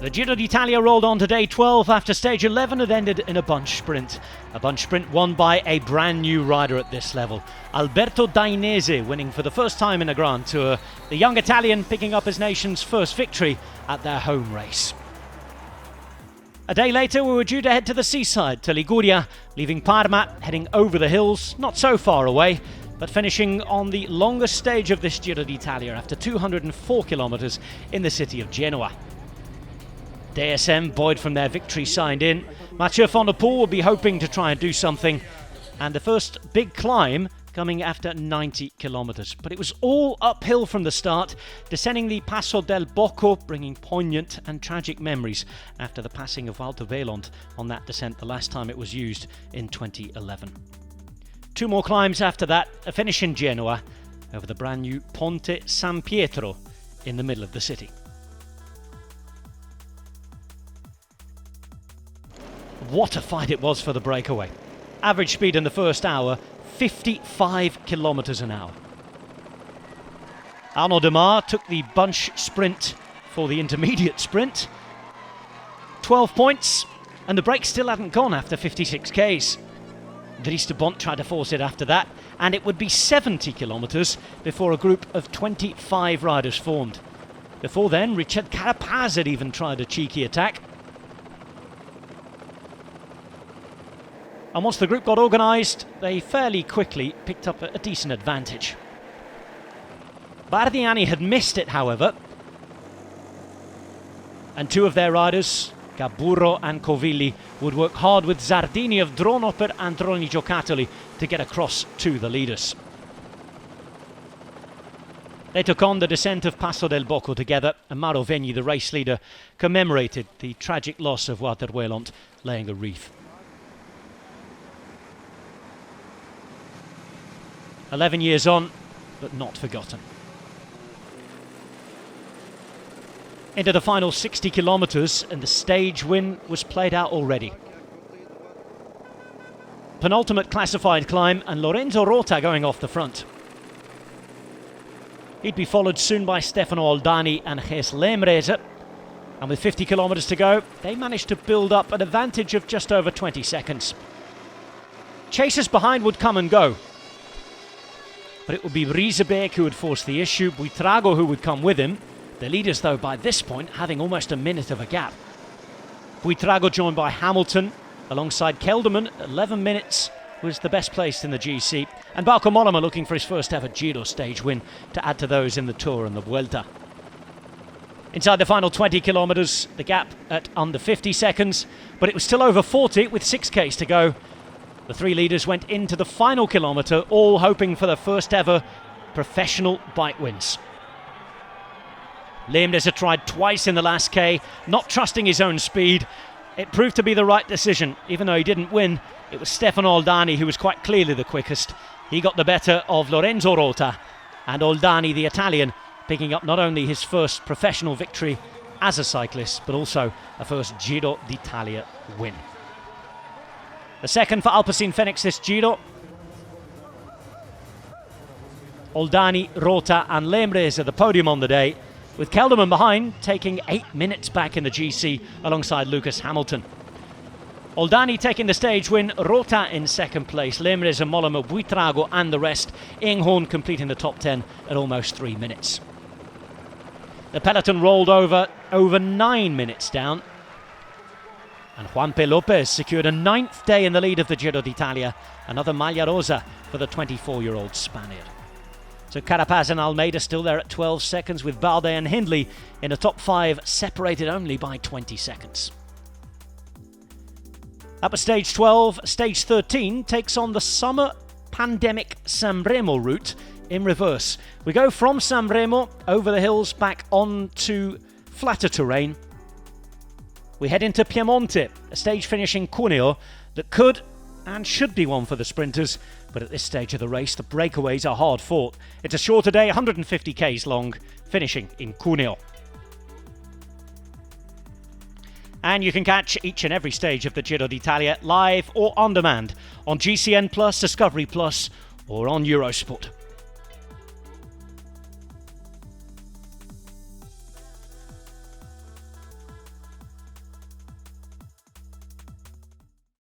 The Giro d'Italia rolled on to day 12 after stage 11 had ended in a bunch sprint. A bunch sprint won by a brand new rider at this level. Alberto Dainese winning for the first time in a Grand Tour. The young Italian picking up his nation's first victory at their home race. A day later we were due to head to the seaside, to Liguria, leaving Parma, heading over the hills, not so far away, but finishing on the longest stage of this Giro d'Italia after 204 kilometres in the city of Genoa. DSM buoyed from their victory signed in. Mathieu van der Poel will be hoping to try and do something, and the first big climb coming after 90 kilometres. But it was all uphill from the start, descending the Passo del Bocco, bringing poignant and tragic memories after the passing of Walter Weland on that descent the last time it was used in 2011. Two more climbs after that, a finish in Genoa over the brand new Ponte San Pietro in the middle of the city. What a fight it was for the breakaway. Average speed in the first hour, 55 kilometres an hour. Arnaud Démare took the bunch sprint for the intermediate sprint. 12 points, and the break still hadn't gone after 56 Ks. Dries de Bont tried to force it after that, and it would be 70 kilometres before a group of 25 riders formed. Before then, Richard Carapaz had even tried a cheeky attack. And once the group got organised, they fairly quickly picked up a decent advantage. Bardiani had missed it, however, and two of their riders, Gaburro and Covilli, would work hard with Zardini of Dronopper and Droni Giocattoli to get across to the leaders. They took on the descent of Passo del Bocco together, and Mauro Vegni, the race leader, commemorated the tragic loss of Walter Weland, laying a wreath. 11 years on, but not forgotten. Into the final 60 kilometres, and the stage win was played out already. Penultimate classified climb, and Lorenzo Rota going off the front. He'd be followed soon by Stefano Oldani and Gijs Leemreize, and with 50 kilometres to go, they managed to build up an advantage of just over 20 seconds. Chasers behind would come and go, but it would be Riesebeek who would force the issue, Buitrago who would come with him. The leaders, though, by this point, having almost a minute of a gap. Buitrago joined by Hamilton, alongside Kelderman. 11 minutes was the best placed in the GC. And Bauke Mollema looking for his first ever Giro stage win to add to those in the Tour and the Vuelta. Inside the final 20 kilometres, the gap at under 50 seconds, but it was still over 40 with 6 Ks to go. The three leaders went into the final kilometre, all hoping for their first ever professional bike wins. Leemreize tried twice in the last K, not trusting his own speed. It proved to be the right decision. Even though he didn't win, it was Stefano Oldani who was quite clearly the quickest. He got the better of Lorenzo Rota, and Oldani, the Italian, picking up not only his first professional victory as a cyclist, but also a first Giro d'Italia win. The second for Alpecin Fenix this Giro. Oldani, Rota and Leemreize at the podium on the day, with Kelderman behind, taking 8 minutes back in the GC alongside Lucas Hamilton. Oldani taking the stage win, Rota in second place, Leemreize, Mollema, Buitrago and the rest, Inghorn completing the top 10 at almost 3 minutes. The peloton rolled over 9 minutes down, and Juanpe Lopez secured a 9th day in the lead of the Giro d'Italia, another Maglia Rosa for the 24-year-old Spaniard. So Carapaz and Almeida still there at 12 seconds, with Balde and Hindley in the top 5, separated only by 20 seconds. That was stage 12. Stage 13 takes on the summer pandemic Sanremo route in reverse. We go from Sanremo over the hills back on to flatter terrain. We head into Piemonte, a stage finish in Cuneo that could and should be one for the sprinters, but at this stage of the race, the breakaways are hard fought. It's a shorter day, 150 Ks long, finishing in Cuneo. And you can catch each and every stage of the Giro d'Italia live or on demand on GCN Plus, Discovery Plus, or on Eurosport.